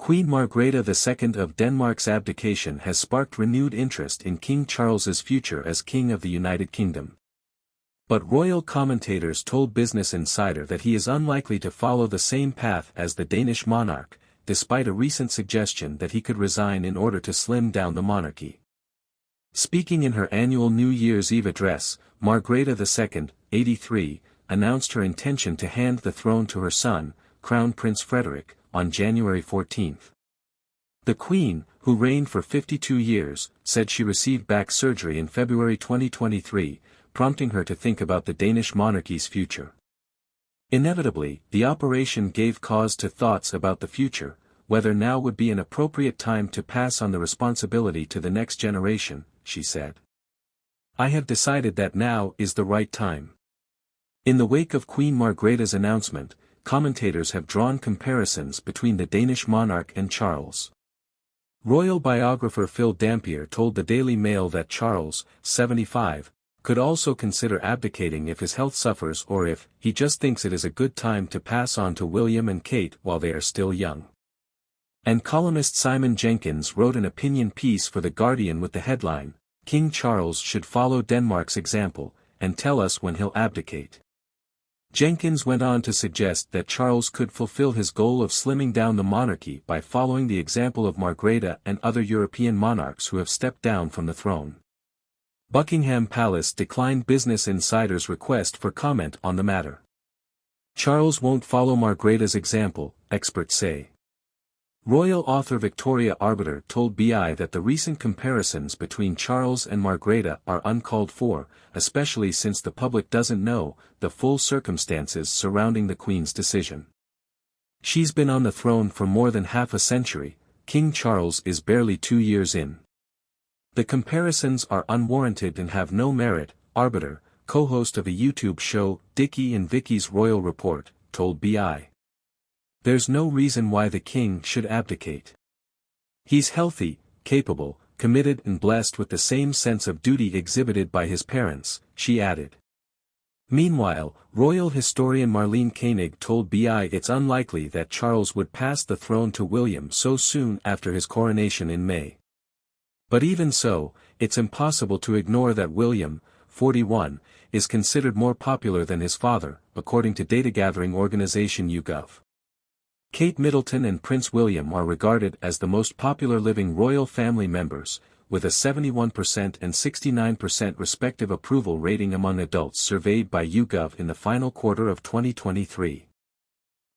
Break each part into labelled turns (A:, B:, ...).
A: Queen Margrethe II of Denmark's abdication has sparked renewed interest in King Charles's future as King of the United Kingdom. But royal commentators told Business Insider that he is unlikely to follow the same path as the Danish monarch, despite a recent suggestion that he could resign in order to slim down the monarchy. Speaking in her annual New Year's Eve address, Margrethe II, 83, announced her intention to hand the throne to her son, Crown Prince Frederik, on January 14. The Queen, who reigned for 52 years, said she received back surgery in February 2023, prompting her to think about the Danish monarchy's future. Inevitably, the operation gave cause to thoughts about the future, whether now would be an appropriate time to pass on the responsibility to the next generation, she said. "I have decided that now is the right time." In the wake of Queen Margrethe's announcement, commentators have drawn comparisons between the Danish monarch and Charles. Royal biographer Phil Dampier told the Daily Mail that Charles, 75, could also consider abdicating if his health suffers or if he just thinks it is a good time to pass on to William and Kate while they are still young. And columnist Simon Jenkins wrote an opinion piece for The Guardian with the headline, "King Charles should follow Denmark's example, and tell us when he'll abdicate." Jenkins went on to suggest that Charles could fulfill his goal of slimming down the monarchy by following the example of Margrethe and other European monarchs who have stepped down from the throne. Buckingham Palace declined Business Insider's request for comment on the matter. Charles won't follow Margrethe's example, experts say. Royal author Victoria Arbiter told BI that the recent comparisons between Charles and Margrethe are uncalled for, especially since the public doesn't know the full circumstances surrounding the Queen's decision. She's been on the throne for more than half a century, King Charles is barely 2 years in. The comparisons are unwarranted and have no merit, Arbiter, co-host of a YouTube show, Dickie and Vicky's Royal Report, told BI. There's no reason why the king should abdicate. He's healthy, capable, committed and blessed with the same sense of duty exhibited by his parents, she added. Meanwhile, royal historian Marlene Koenig told BI it's unlikely that Charles would pass the throne to William so soon after his coronation in May. But even so, it's impossible to ignore that William, 41, is considered more popular than his father, according to data-gathering organization YouGov. Kate Middleton and Prince William are regarded as the most popular living royal family members, with a 71% and 69% respective approval rating among adults surveyed by YouGov in the final quarter of 2023.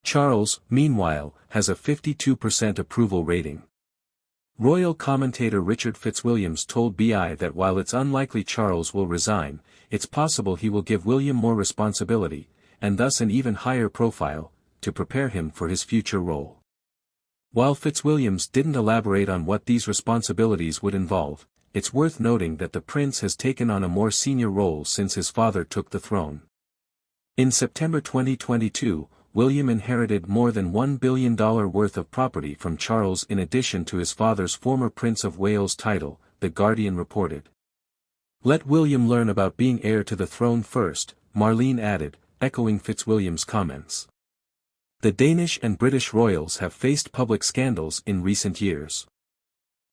A: Charles, meanwhile, has a 52% approval rating. Royal commentator Richard Fitzwilliams told BI that while it's unlikely Charles will resign, it's possible he will give William more responsibility, and thus an even higher profile, to prepare him for his future role. While Fitzwilliams didn't elaborate on what these responsibilities would involve, it's worth noting that the prince has taken on a more senior role since his father took the throne. In September 2022, William inherited more than $1 billion worth of property from Charles in addition to his father's former Prince of Wales title, The Guardian reported. Let William learn about being heir to the throne first, Marlene added, echoing Fitzwilliams' comments. The Danish and British royals have faced public scandals in recent years.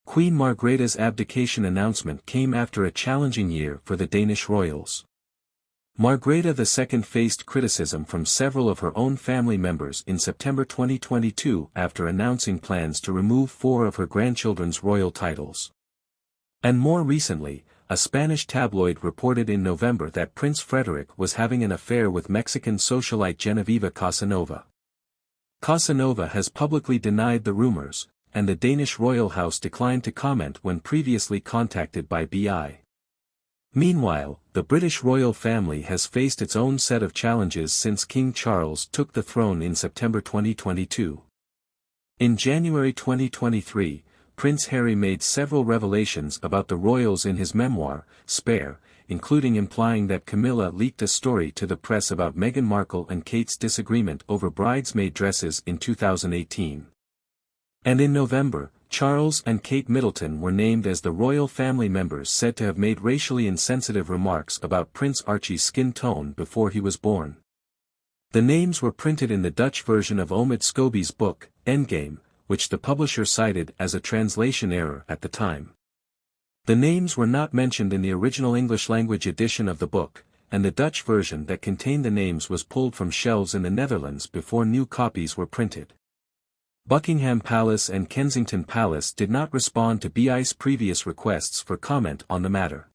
A: Queen Margrethe's abdication announcement came after a challenging year for the Danish royals. Margrethe II faced criticism from several of her own family members in September 2022 after announcing plans to remove 4 of her grandchildren's royal titles. And more recently, a Spanish tabloid reported in November that Prince Frederik was having an affair with Mexican socialite Genevieve Casanova. Casanova has publicly denied the rumors, and the Danish royal house declined to comment when previously contacted by BI. Meanwhile, the British royal family has faced its own set of challenges since King Charles took the throne in September 2022. In January 2023, Prince Harry made several revelations about the royals in his memoir, Spare, including implying that Camilla leaked a story to the press about Meghan Markle and Kate's disagreement over bridesmaid dresses in 2018. And in November, Charles and Kate Middleton were named as the royal family members said to have made racially insensitive remarks about Prince Archie's skin tone before he was born. The names were printed in the Dutch version of Omid Scobie's book, Endgame, which the publisher cited as a translation error at the time. The names were not mentioned in the original English-language edition of the book, and the Dutch version that contained the names was pulled from shelves in the Netherlands before new copies were printed. Buckingham Palace and Kensington Palace did not respond to BI's previous requests for comment on the matter.